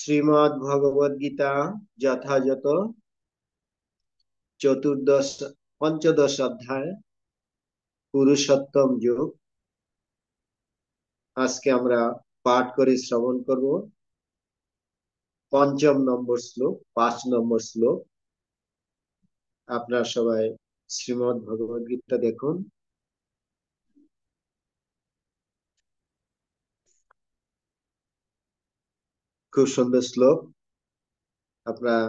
শ্রীমদ্ ভগবদ গীতা যথাযথ চতুর্দশ পঞ্চদশ অধ্যায় পুরুষোত্তম যোগ। আজকে আমরা পাঠ করে শ্রবণ করব পঞ্চম নম্বর শ্লোক, 5 নম্বর শ্লোক। আপনারা সবাই শ্রীমদ্ ভগবদ গীতা দেখুন। খুব সুন্দর শ্লোক, আপনারা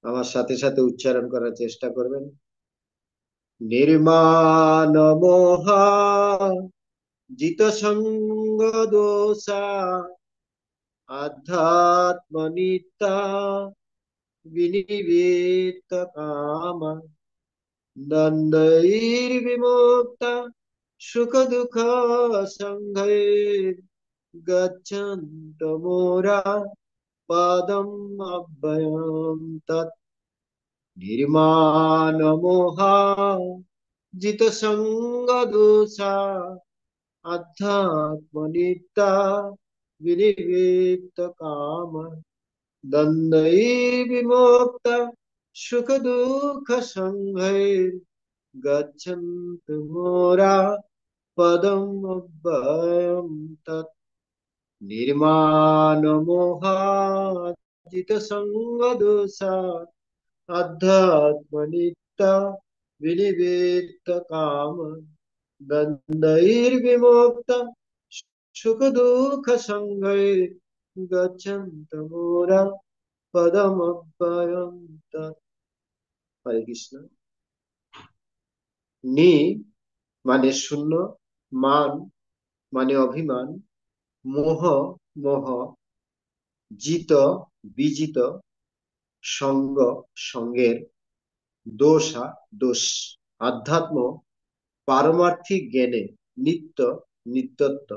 আমার সাথে সাথে উচ্চারণ করার চেষ্টা করবেন। নির্মাণ মোহা জিত সঙ্গ দোষা আধ্যাত্মনিতা विनिवेत्त काम द्वन्द्वैर्विमुक्ता सुख दुःख संघैर् गच्छन्तो मोरा पदम् अव्ययम् तत् निर्माणमोहा जितसंग दोषा अध्यात्मनित्या विनिवेत्त काम द्वन्द्वैर्विमुक्त सुख दुःख संघैर् गच्छन्तु मोरा पदम् अव्ययम् तत् निर्माणमोहाजित संग दोषा अध्यात्मनित्या विनिवेत्त काम द्वन्द्वैर्विमुक्त सुख दुःख संघैर् गच्छन्तु मोरा পদম অব্যয়ম তৎ। হরে কৃষ্ণ। নি মানে শূন্য, মান মানে অভিমান, মোহ মোহ, জিত বিজিত, সঙ্গ সঙ্গের, দোষা দোষ, আধ্যাত্ম পারমার্থিক জ্ঞানে, নিত্য নিত্যত্ব,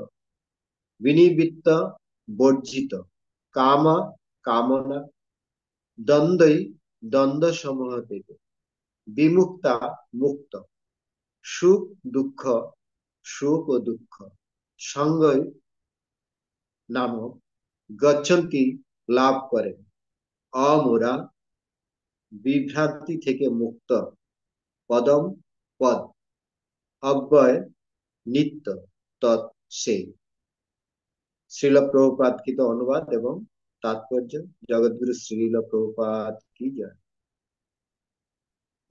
বিনিবৃত্ত বর্জিত, কামা কামনা, দ্বন্দ্বই দ্বন্দ্ব সমূহ থেকে, বিমুক্তা মুক্ত, সুখ দুঃখ সুখ ও দুঃখ, সঙ্গই নামক গচ্ছন্তি লাভ করেন, অমোরা বিভ্রান্তি থেকে মুক্ত, পদম পদ, অব্যয় নিত্য, তৎ সেই। শ্রীল প্রভুপাদকৃত অনুবাদ এবং তাৎপর্য। জগৎগুরু শ্রীল প্রভুপাদ কি জয়।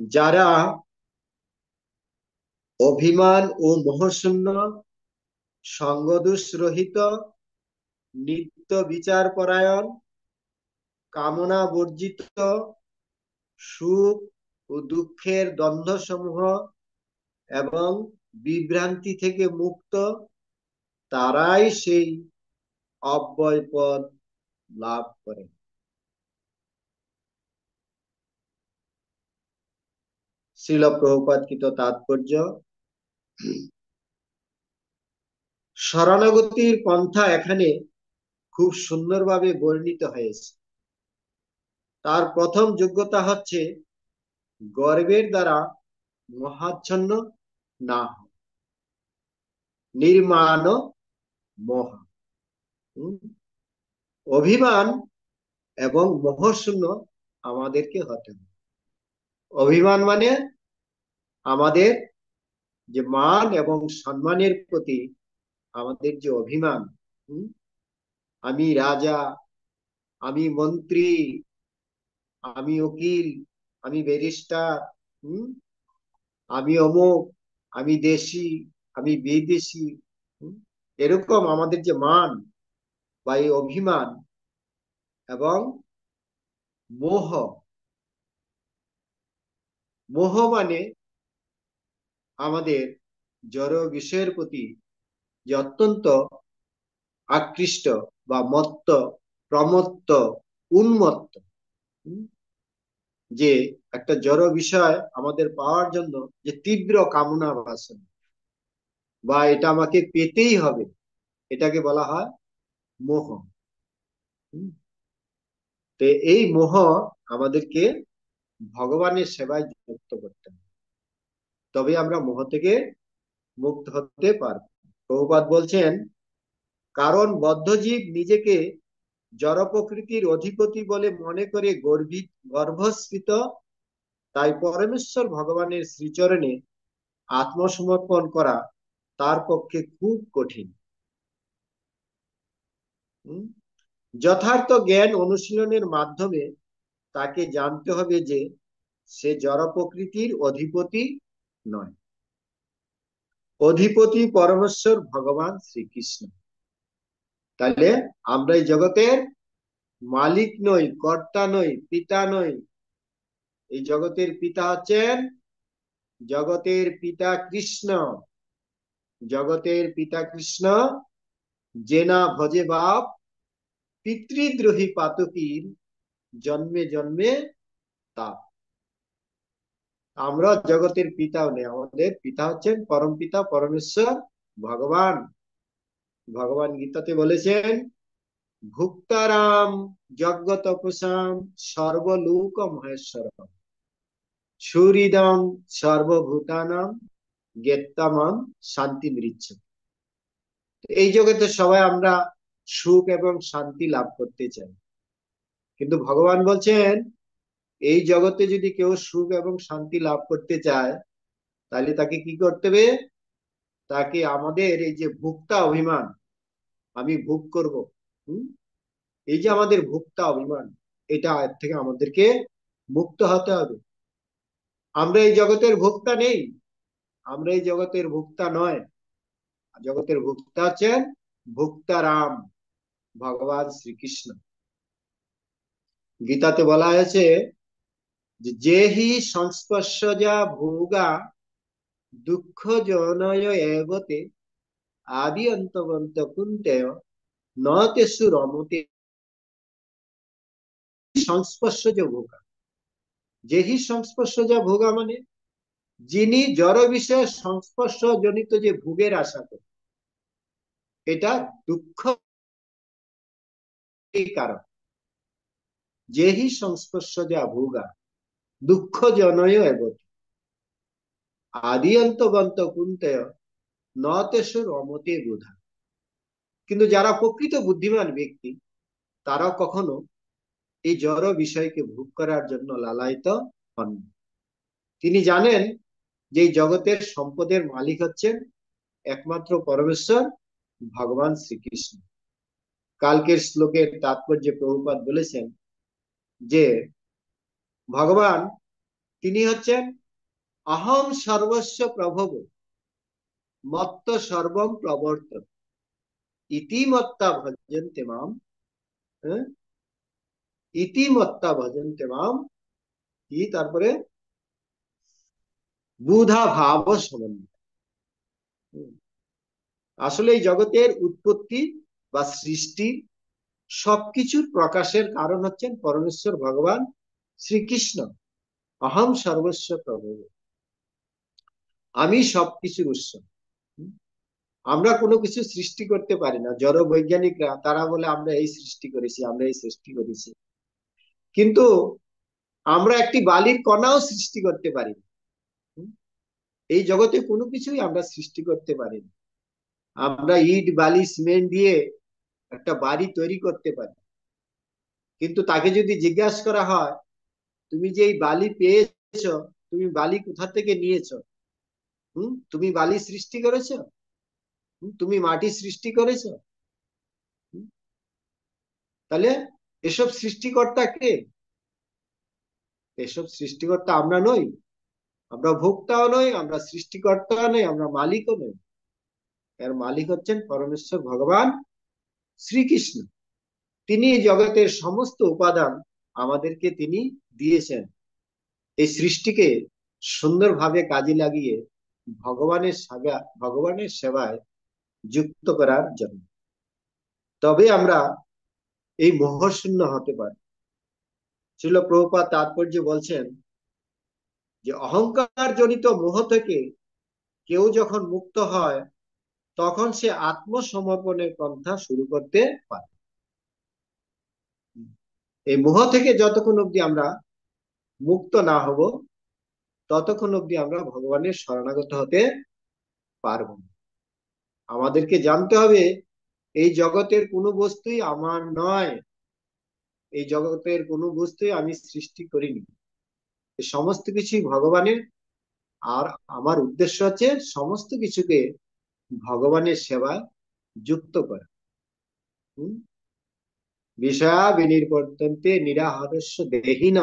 যারা অভিমান ও মোহশূন্য, সঙ্গদোষ রহিত, নিত্য বিচার পরায়ণ, কামনা বর্জিত, সুখ ও দুঃখের দ্বন্দ্ব সমূহ এবং বিভ্রান্তি থেকে মুক্ত, তারাই সেই অব্যয় পদ লাভ করে। শ্রীল প্রভুপাদকৃত তাৎপর্য। শরণাগতির পন্থা এখানে খুব সুন্দরভাবে বর্ণিত হয়েছে। তার প্রথম যোগ্যতা হচ্ছে গর্বের দ্বারা মোহাচ্ছন্ন না হয়, নির্মাণ মোহ, অভিমান এবং মোহশূন্য আমাদেরকে হতে হবে। অভিমান মানে আমাদের যে মান এবং সম্মানের প্রতি আমাদের যে অভিমান, আমি রাজা, আমি মন্ত্রী, আমি উকিল, আমি ব্যারিস্টার, আমি অমুক, আমি দেশি, আমি বিদেশি, এরকম আমাদের যে মান বা এই অভিমান এবং মোহ। মোহ মানে আমাদের জড় বিষয়ের প্রতি যে অত্যন্ত আকৃষ্ট বা মত্ত, প্রমত্ত, উন্মত্ত, যে একটা জড় বিষয় আমাদের পাওয়ার জন্য যে তীব্র কামনা বাসনা বা এটা আমাকে পেতেই হবে, এটাকে বলা হয় মোহ। তো এই মোহ আমাদেরকে ভগবানের সেবায় যুক্ত করতে হবে, তবে আমরা মোহ থেকে মুক্ত হতে পারব। প্রভুপাদ বলছেন, কারণ বদ্ধজীব নিজেকে জড় প্রকৃতির অধিপতি বলে মনে করে গর্ভস্ফীত, তাই পরমেশ্বর ভগবানের শ্রীচরণে আত্মসমর্পণ করা তার পক্ষে খুব কঠিন। যথার্থ জ্ঞান অনুশীলনের মাধ্যমে তাকে জানতে হবে যে সে জড় প্রকৃতির অধিপতি নয়, অধিপতি পরমেশ্বর ভগবান শ্রীকৃষ্ণ। তাহলে আমরা এই জগতের মালিক নই, কর্তা নই, পিতা নই। এই জগতের পিতা হচ্ছেন জগতের পিতা কৃষ্ণ। জগতের পিতা কৃষ্ণ, যে না ভজে বাপ পিতৃদ্রোহী পাতকীর, জন্মে জন্মে তাপ। আমরা জগতের পিতাও নেই, আমাদের পিতা হচ্ছেন পরম পিতা পরমেশ্বর ভগবান। ভগবান গীতাতে বলেছেন, ভুক্তারাম যজ্ঞ তপসাম সর্বলোক মহেশ্বর, সুহৃদম সর্বভূতানাম গেত্তামাম শান্তি মৃচ্ছ। এই জগতে সবাই আমরা সুখ এবং শান্তি লাভ করতে চাই, কিন্তু ভগবান বলছেন এই জগতে যদি কেউ সুখ এবং শান্তি লাভ করতে চায়, তাহলে তাকে কি করতে হবে? তাকে আমাদের এই যে ভোক্তা অভিমান, আমি ভোগ করব, এই যে আমাদের ভোক্তা অভিমান, এটা এর থেকে আমাদেরকে মুক্ত হতে হবে। আমরা এই জগতের ভোক্তা নেই, আমরা এই জগতের ভোক্তা নয়। জগতের ভোক্তা হচ্ছেন ভোক্তারাম ভগবান শ্রীকৃষ্ণ। গীতাতে বলা হয়েছে যে যেহি সংস্পর্শজা ভোগা দুঃখ জনয় এগতে আদি অন্তবন্ত কুন্তেয় ন তেসু রমতে। সংস্পর্শজ ভোগা, যেহি সংস্পর্শজা ভোগা মানে যিনি জড় বিষয়ের সংস্পর্শ জনিত যে ভোগের আশা করে, এটা দুঃখ কারণ। যেহি সংস্পর্শজা ভোগা দুঃখ জনয় এগতে আদি অন্তবন্ত কুন্তেয় ন তেসু রমতে বোধা। কিন্তু যারা প্রকৃত বুদ্ধিমান ব্যক্তি, তারা কখনো এই জড় বিষয়কে ভোগ করার জন্য লালায়িত হন। তিনি জানেন যে এই জগতের সম্পদের মালিক হচ্ছেন একমাত্র পরমেশ্বর ভগবান শ্রীকৃষ্ণ। কালকের শ্লোকের তাৎপর্যে প্রভুপাদ বলেছেন যে ভগবান তিনি হচ্ছেন অহম সর্বস্ব প্রভব মত্ত সর্বম প্রবর্তন ইতিমত্তা ভজন্তে মাম, ইতিমত্তা ভজন্তে মাম, কি তারপরে বুধা ভাব সমন্বয়। আসলে এই জগতের উৎপত্তি বা সৃষ্টি সবকিছুর প্রকাশের কারণ হচ্ছেন পরমেশ্বর ভগবান শ্রীকৃষ্ণ। অহম সর্বস্ব প্রভু, আমি সবকিছুর উৎস। আমরা কোনো কিছু সৃষ্টি করতে পারি না। জড় বৈজ্ঞানিকরা তারা বলে আমরা এই সৃষ্টি করেছি, আমরা এই সৃষ্টি করেছি, কিন্তু আমরা একটি বালির কণাও সৃষ্টি করতে পারি না। এই জগতে কোনো কিছুই আমরা সৃষ্টি করতে পারি না। আমরা ইট বালি সিমেন্ট দিয়ে একটা বাড়ি তৈরি করতে পারি, কিন্তু তাকে যদি জিজ্ঞাসা করা হয় তুমি যে এই বালি পেয়েছো, তুমি বালি কোথা থেকে নিয়েছো? তুমি বালি সৃষ্টি করেছো? তুমি মাটি সৃষ্টি করেছো? তাহলে এসব সৃষ্টিকর্তা কে? এসব সৃষ্টিকর্তা আমরা নই, আমরা ভোক্তাও নই, আমরা সৃষ্টিকর্তাও নই, আমরা মালিকও নই। এর মালিক হচ্ছেন পরমেশ্বর ভগবান শ্রীকৃষ্ণ। তিনি জগতের সমস্ত উপাদান আমাদেরকে তিনি দিয়েছেন এই সৃষ্টিকে সুন্দরভাবে কাজে লাগিয়ে ভগবানের সেবায় যুক্ত করার জন্য। তবে আমরা এই মোহশূন্য হতে পারি। শ্রীল প্রভুপাদ তাৎপর্য বলছেন যে অহংকার জনিত মোহ থেকে কেউ যখন মুক্ত হয়, তখন সে আত্মসমর্পণের পন্থা শুরু করতে পারে। এই মোহ থেকে যতক্ষণ অব্দি আমরা মুক্ত না হব, ততক্ষণ অব্দি আমরা ভগবানের শরণাগত হতে পারব না। আমাদেরকে জানতে হবে এই জগতের কোনো বস্তুই আমার নয়, এই জগতের কোনো বস্তুই আমি সৃষ্টি করিনি, এই সমস্ত কিছুই ভগবানের। আর আমার উদ্দেশ্য হচ্ছে সমস্ত কিছুকে ভগবানের সেবায় যুক্ত করা। হম। বিষয়া বিনির্বর্তন্তে নিরাহারস্য দেহিন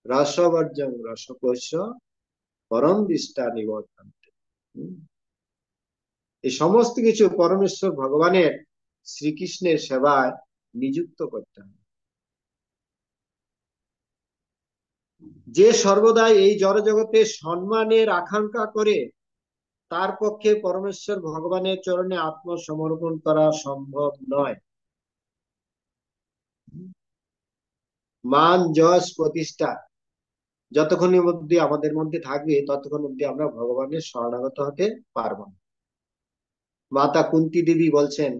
রসবর্জং রসপোষ্য পরম দৃষ্টা নিবর্তন্তে। হম। এই সমস্ত কিছু পরমেশ্বর ভগবানের, শ্রীকৃষ্ণের সেবায় নিযুক্ত করতে হবে। যে সর্বদাই এই জড়জগতে সম্মানের আকাঙ্ক্ষা করে, তার পক্ষে পরমেশ্বর ভগবানের চরণে আত্মসমর্পণ করা সম্ভব নয়। মান যশ প্রতিষ্ঠা যতক্ষণ অব্দি আমাদের মধ্যে থাকবে, ততক্ষণ অব্দি আমরা ভগবানের শরণাগত হতে পারবো না। মাতা কুন্তী দেবী বলছেন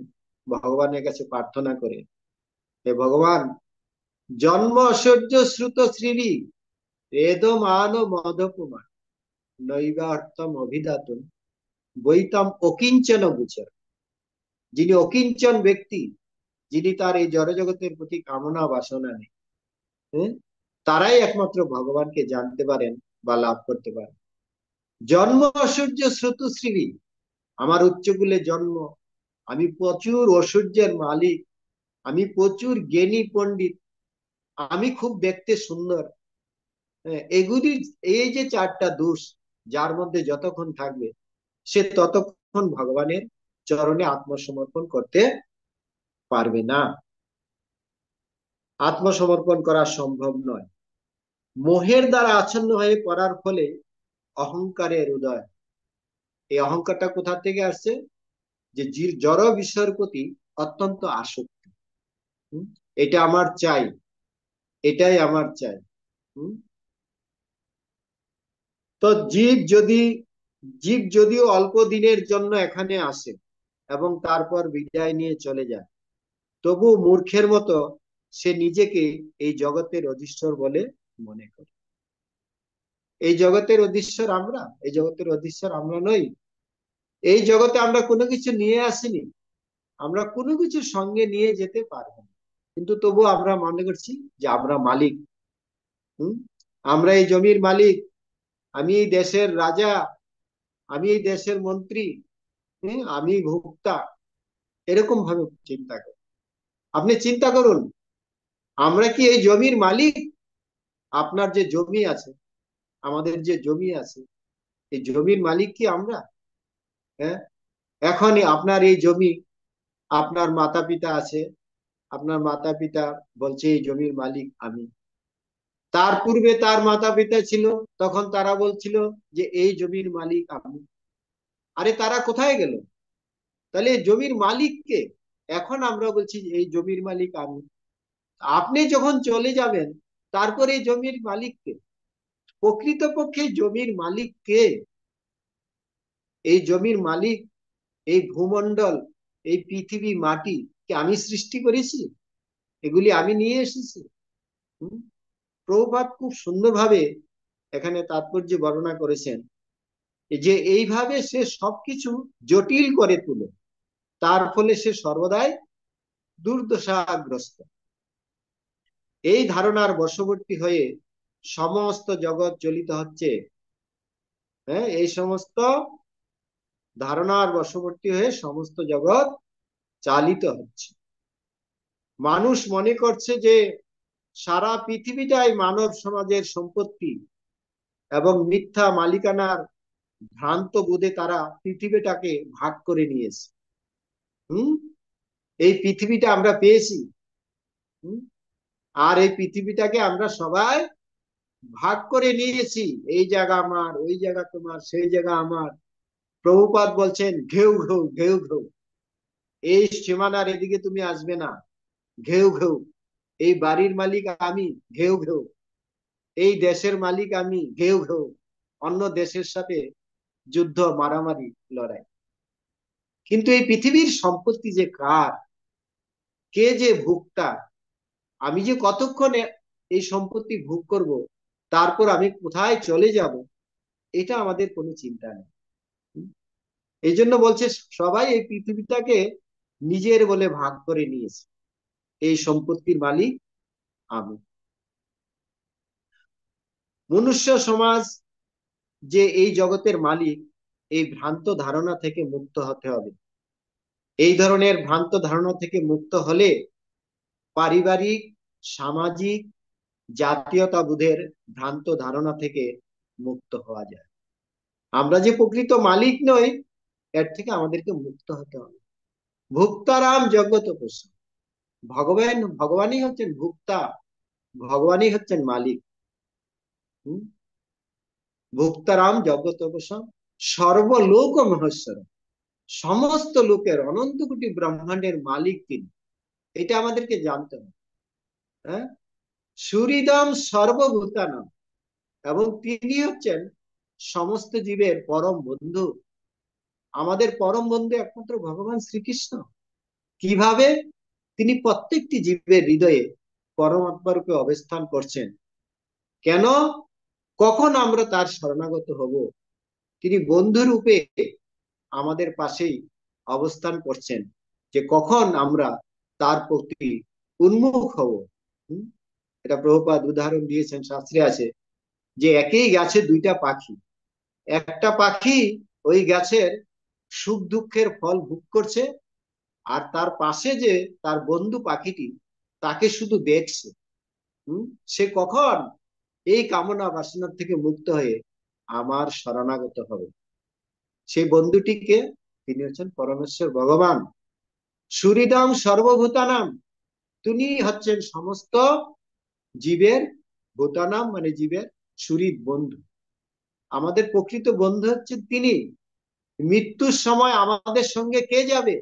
ভগবানের কাছে প্রার্থনা করে, হে ভগবান, জন্ম ঐশ্বর্য শ্রুত শ্রীবি বেদ মান মধকুমার নৈবার্তম অভিধাতুন বৈতম অকিঞ্চন গোচর। যিনি অকিঞ্চন ব্যক্তি, যিনি তার এই জড়জগতের প্রতি কামনা বাসনা নেই, হ্যাঁ, তারাই একমাত্র ভগবানকে জানতে পারেন বা লাভ করতে পারেন। জন্ম ঐশ্বর্য শ্রুত শ্রীবি, আমার উচ্চকুলে জন্ম, আমি প্রচুর ঐশ্বর্যের মালিক, আমি প্রচুর জ্ঞানী পণ্ডিত, আমি খুব দেখতে সুন্দর। এগুলি, এই যে চারটা দোষ যার মধ্যে যতক্ষণ থাকবে, সে ততক্ষণ ভগবানের চরণে আত্মসমর্পণ করতে পারবে না। আত্মসমর্পণ করা সম্ভব নয়। মোহের দ্বারা আচ্ছন্ন হয়ে পড়ার ফলে অহংকারের উদয়। এই অহংকারটা কোথা থেকে আসছে? যে জড় বিষয়ের প্রতি অত্যন্ত আসক্তি। এটা আমার চাই, এটাই আমার চাই। হম। তো জীব যদিও অল্প দিনের জন্য এখানে আসে এবং তারপর বিদায় নিয়ে চলে যায়, তবু মূর্খের মতো সে নিজেকে এই জগতের অধীশ্বর বলে মনে করে। এই জগতের অধীশ্বর আমরা, এই জগতের অধীশ্বর আমরা নই। এই জগতে আমরা কোনো কিছু নিয়ে আসিনি, আমরা কোনো কিছু সঙ্গে নিয়ে যেতে পারবো না, কিন্তু তবু আমরা মনে করছি যে আমরা মালিক। হম। আমরা এই জমির মালিক, আমি এই দেশের রাজা, আমি এই দেশের মন্ত্রী, আমি ভোক্তা, এরকম ভাবে চিন্তা করি। আপনি চিন্তা করুন, আমরা কি এই জমির মালিক? আপনার যে জমি আছে, আমাদের যে জমি আছে, এই জমির মালিক কি আমরা? হ্যাঁ। এখনই আপনার এই জমি, আপনার মাতা পিতা আছে, আপনার মাতা পিতা বলছে এই জমির মালিক আমি। তার পূর্বে তার মাতা পিতা ছিল, তখন তারা বলছিল যে এই জমির মালিক আমি। আরে তারা কোথায় গেল? তাহলে এই জমির মালিক কে? এখন আমরা বলছি এই জমির মালিক আমি। আপনি যখন চলে যাবেন, তারপরে এই জমির মালিক কে? প্রকৃতপক্ষে জমির মালিক কে? এই জমির মালিক, এই ভূমণ্ডল, এই পৃথিবী মাটি কি আমি সৃষ্টি করেছি? এগুলি আমি নিয়ে এসেছি? প্রভুপাদ খুব সুন্দরভাবে এখানে তাৎপর্য বর্ণনা করেছেন যে এইভাবে সে সবকিছু জটিল করে তোলে, তার ফলে সে সর্বদাই দুর্দশাগ্রস্ত। এই ধারণার বশবর্তী হয়ে সমস্ত জগৎ চলিত হচ্ছে। হ্যাঁ, এই সমস্ত ধারণার বশবর্তী হয়ে সমস্ত জগৎ চালিত হচ্ছে। মানুষ মনে করছে যে সারা পৃথিবীটাই মানব সমাজের সম্পত্তি, এবং মিথ্যা মালিকানার ভ্রান্ত বোধে তারা পৃথিবীটাকে ভাগ করে নিয়েছে। হম। এই পৃথিবীটা আমরা পেয়েছি। হম। আর এই পৃথিবীটাকে আমরা সবাই ভাগ করে নিয়েছি, এই জায়গা আমার, ওই জায়গা তোমার, সেই জায়গা আমার। প্রভুপাদ বলছেন ঘেউ ঘেউ ঘেউ ঘেউ, এই সীমানার এদিকে তুমি আসবে না, ঘেউ ঘেউ। এই বাড়ির মালিক আমি, ঘেউ ঘেউ। এই দেশের মালিক আমি, ঘেউ ঘেউ। অন্য দেশের সাথে যুদ্ধ, মারামারি, লড়াই। কিন্তু এই পৃথিবীর সম্পত্তি যে কার, কে যে ভোক্তা, আমি যে কতক্ষণ এই সম্পত্তি ভোগ করব, তারপর আমি কোথায় চলে যাব, এটা আমাদের কোনো চিন্তা নেই। এই জন্য বলছে সবাই এই পৃথিবীটাকে নিজের বলে ভাগ করে নিয়েছে, এই সম্পত্তির মালিক আমি। মনুষ্য সমাজ যে এই জগতের মালিক, এই ভ্রান্ত ধারণা থেকে মুক্ত হতে হবে। এই ধরনের ভ্রান্ত ধারণা থেকে মুক্ত হলে পারিবারিক, সামাজিক, জাতীয়তাবোধের ভ্রান্ত ধারণা থেকে মুক্ত হওয়া যায়। আমরা যে প্রকৃত মালিক নই, এর থেকে আমাদেরকে মুক্ত হতে হবে। ভুক্তারাম জগত পশু। ভগবানই হচ্ছেন ভুক্তা, ভগবানই হচ্ছেন মালিক। ভুক্তারাম জগত পশু সর্বলোক মহেশ্বর। সমস্ত লোকের, অনন্ত কোটি ব্রহ্মাণ্ডের মালিক তিনি। এটা আমাদেরকে জানতে হবে। হ্যাঁ, সুহৃদম সর্বভূতানাম, এবং তিনি হচ্ছেন সমস্ত জীবের পরম বন্ধু। আমাদের পরম বন্ধু একমাত্র ভগবান শ্রীকৃষ্ণ। কিভাবে? তিনি প্রত্যেকটি জীবের হৃদয়ে পরমাত্মা রূপে অবস্থান করছেন। কেন? কখন আমরা তার শরণাগত হব, তিনি বন্ধু রূপে আমাদের পাশেই অবস্থান করছেন, যে কখন আমরা তার প্রতি উন্মুখ হব। এটা প্রভুপাদ উদাহরণ দিয়েছেন, শাস্ত্রে আছে যে একই গাছে দুইটা পাখি। একটা পাখি ওই গাছের সুখ দুঃখের ফল ভোগ করছে, আর তার পাশে যে তার বন্ধু পাখিটি, তাকে শুধু দেখছে। সে কখন এই কামনা বাসনার থেকে মুক্ত হয়ে আমার শরণাগত হবে। সেই বন্ধুটিকে, তিনি হচ্ছেন পরমেশ্বর ভগবান। সুহৃদম সর্বভূতানাম, তিনি হচ্ছেন সমস্ত জীবের, ভূতানাম মানে জীবের সুহৃদ বন্ধু। আমাদের প্রকৃত বন্ধু হচ্ছে তিনি। মৃত্যুর সময় আমাদের সঙ্গে কে যাবে?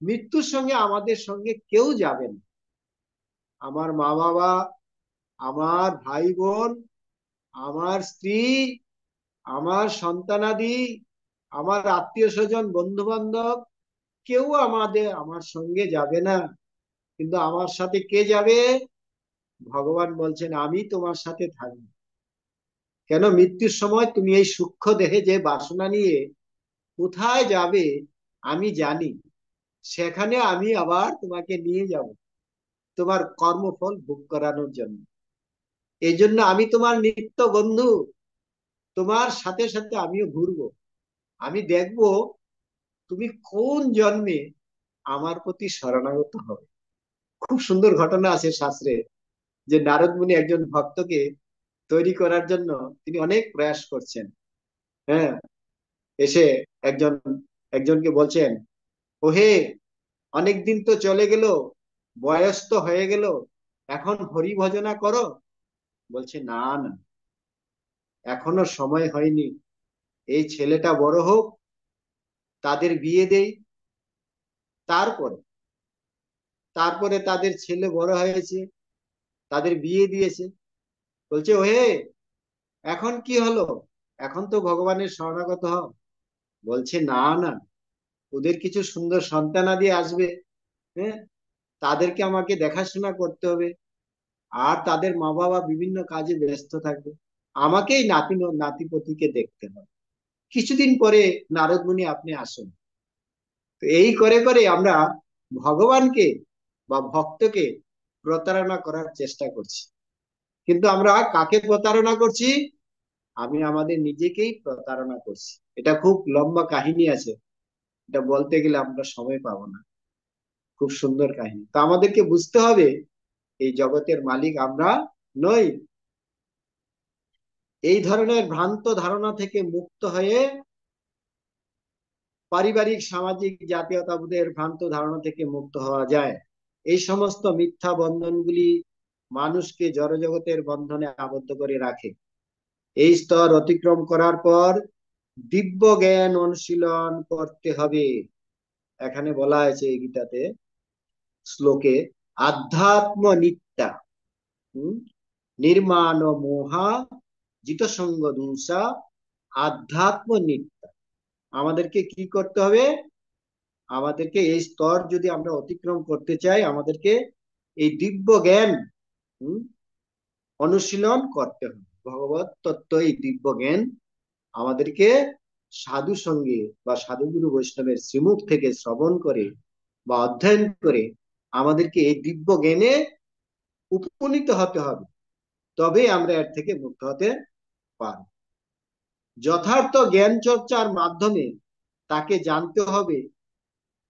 মৃত্যুর সঙ্গে আমাদের সঙ্গে কেউ যাবে না। আমার মা বাবা, আমার ভাই বোন, আমার স্ত্রী, আমার সন্তানাদি, আমার আত্মীয় স্বজন, বন্ধু বান্ধব, কেউ আমার সঙ্গে যাবে না। কিন্তু আমার সাথে কে যাবে? ভগবান বলছেন আমি তোমার সাথে থাকবো। কেন? মৃত্যুর সময় তুমি এই সূক্ষ্ম দেহে যে বাসনা নিয়ে কোথায় যাবে আমি জানি। সেখানে আমি আবার তোমাকে নিয়ে যাব, তোমার কর্মফল ভোগ করানোর জন্য। এই জন্য আমি তোমার নিত্য বন্ধু। তোমার সাথে সাথে আমিও ঘুরবো। আমি দেখব তুমি কোন জন্মে আমার প্রতি শরণাগত হবে। খুব সুন্দর ঘটনা আছে শাস্ত্রে, যে নারদ মুনি একজন ভক্তকে তৈরি করার জন্য তিনি অনেক প্রয়াস করছেন। হ্যাঁ, এসে একজন একজনকে বলছেন, ওহে, অনেকদিন তো চলে গেল, বয়স তো হয়ে গেল, এখন হরি ভজনা করো। বলছে না না, এখনো সময় হয়নি। এই ছেলেটা বড় হোক, তাদের বিয়ে দেই, তারপরে তারপরে তাদের ছেলে বড় হয়েছে, তাদের বিয়ে দিয়েছে। বলছে ওহে, এখন কি হলো? এখন তো ভগবানের শরণাগত হও। বলছে না না, ওদের কিছু সুন্দর সন্তানাদি আসবে। হ্যাঁ, তাদেরকে আমাকে দেখাশোনা করতে হবে, আর তাদের মা বাবা বিভিন্ন কাজে ব্যস্ত থাকবে, আমাকেই নাতিপতিকে দেখতে হবে। কিছুদিন পরে নারদ মুনি আপনি আসুন। তো এই করে করে আমরা ভগবানকে বা ভক্তকে প্রতারণা করার চেষ্টা করছি। কিন্তু আমরা কাকে প্রতারণা করছি? আমি আমাদের নিজেকেই প্রতারণা করছি। এটা খুব লম্বা কাহিনী আছে, এটা বলতে গেলে আমরা সময় পাবো না। খুব সুন্দর কাহিনী। তো আমাদেরকে বুঝতে হবে এই জগতের মালিক আমরা নই। এই ধরনের ভ্রান্ত ধারণা থেকে মুক্ত হয়ে পারিবারিক, সামাজিক, জাতীয়তাবোধের ভ্রান্ত ধারণা থেকে মুক্ত হওয়া যায়। এই সমস্ত মিথ্যা বন্ধনগুলি মানুষকে জড়জগতের বন্ধনে আবদ্ধ করে রাখে। এই স্তর অতিক্রম করার পর দিব্য জ্ঞান অনুশীলন করতে হবে। এখানে বলা হয়েছে এই গীতাতে শ্লোকে, আধ্যাত্ম নিত্যা নির্মাণ মোহা জিত সঙ্গ দূষা আধ্যাত্ম নিত্যা। আমাদেরকে কি করতে হবে? আমাদেরকে এই স্তর যদি আমরা অতিক্রম করতে চাই, আমাদেরকে এই দিব্য জ্ঞান অনুশীলন করতে হবে। ভগবত তত্ত্ব, এই দিব্য জ্ঞান আমাদেরকে সাধু সঙ্গে বা সাধুগুরু বৈষ্ণবের শ্রীমুখ থেকে শ্রবণ করে বা অধ্যয়ন করে আমাদেরকে এই দিব্য জ্ঞানে উপনীত হতে হবে, তবেই আমরা এর থেকে মুক্ত হতে পারব। যথার্থ জ্ঞান চর্চার মাধ্যমে তাকে জানতে হবে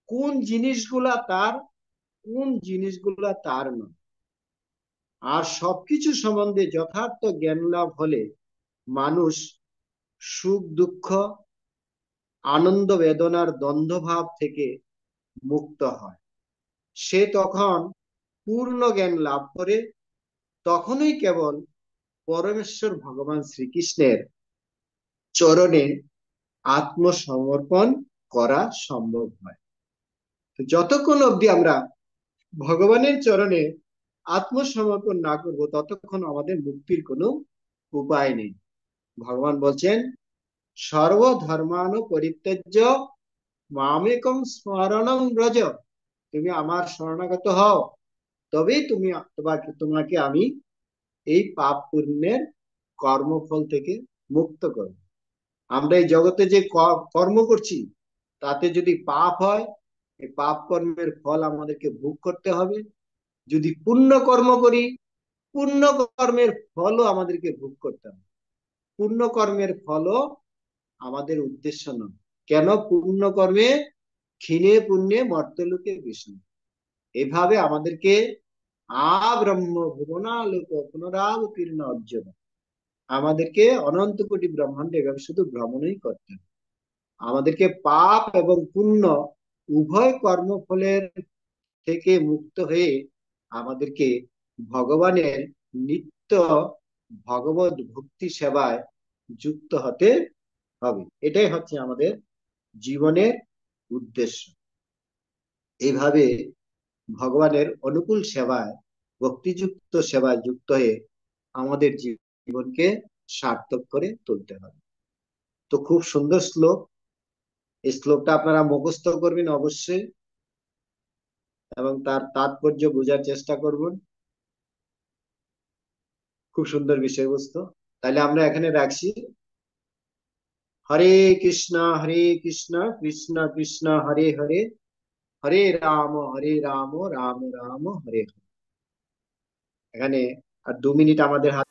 কোন জিনিসগুলা তার, কোন জিনিসগুলা তার নয়। আর সবকিছু সম্বন্ধে যথার্থ জ্ঞান লাভ হলে মানুষ সুখ দুঃখ, আনন্দ বেদনার দ্বন্দ্বভাব থেকে মুক্ত হয়। সে তখন পূর্ণ জ্ঞান লাভ করে, তখনই কেবল পরমেশ্বর ভগবান শ্রীকৃষ্ণের চরণে আত্মসমর্পণ করা সম্ভব হয়। তো যতক্ষণ অবধি আমরা ভগবানের চরণে আত্মসমর্পণ না করব, ততক্ষণ আমাদের মুক্তির কোনো উপায় নেই। ভগবান বলছেন, সর্বধর্মানু পরিত্যজ্য মামেকং স্মরণং ব্রজ। তুমি আমার শরণাগত হও, তবেই তোমাকে আমি এই পাপ পুণ্যের কর্মফল থেকে মুক্ত করব। আমরা এই জগতে যে কর্ম করছি, তাতে যদি পাপ হয়, এই পাপ কর্মের ফল আমাদেরকে ভোগ করতে হবে। যদি পুণ্য কর্ম করি, পুণ্য কর্মের ফলও আমাদেরকে ভোগ করতে হবে। পুণ্য কর্মের ফলও আমাদের উদ্দেশ্য নয়। কেন? পুণ্য কর্মে ক্ষীণে পুণ্যে মর্তলোকে বিষ্ণু। এভাবে আমাদেরকে ব্রহ্ম ভুবনালোক পুনরাবতীর্ণ অর্জন, আমাদেরকে অনন্ত কোটি ব্রহ্মাণ্ডে এভাবে শুধু ভ্রমণই করতে হবে। আমাদেরকে পাপ এবং পুণ্য উভয় কর্মফলের থেকে মুক্ত হয়ে আমাদেরকে ভগবানের নিত্য ভগবত ভক্তি সেবায় যুক্ত হতে হবে। এটাই হচ্ছে আমাদের জীবনের উদ্দেশ্য। এইভাবে ভগবানের অনুকূল সেবায়, ভক্তিযুক্ত সেবায় যুক্ত হয়ে আমাদের জীবনকে সার্থক করে তুলতে হবে। তো খুব সুন্দর শ্লোক। এই শ্লোকটা আপনারা মুখস্থ করবেন অবশ্যই, এবং তার তাৎপর্য বোঝার চেষ্টা করবেন। খুব সুন্দর বিষয়বস্তু। তাহলে আমরা এখানে রাখছি। হরে কৃষ্ণ কৃষ্ণ কৃষ্ণ হরে হরে, হরে রাম রাম রাম হরে হরে। এখানে আর 2 মিনিট আমাদের হাতে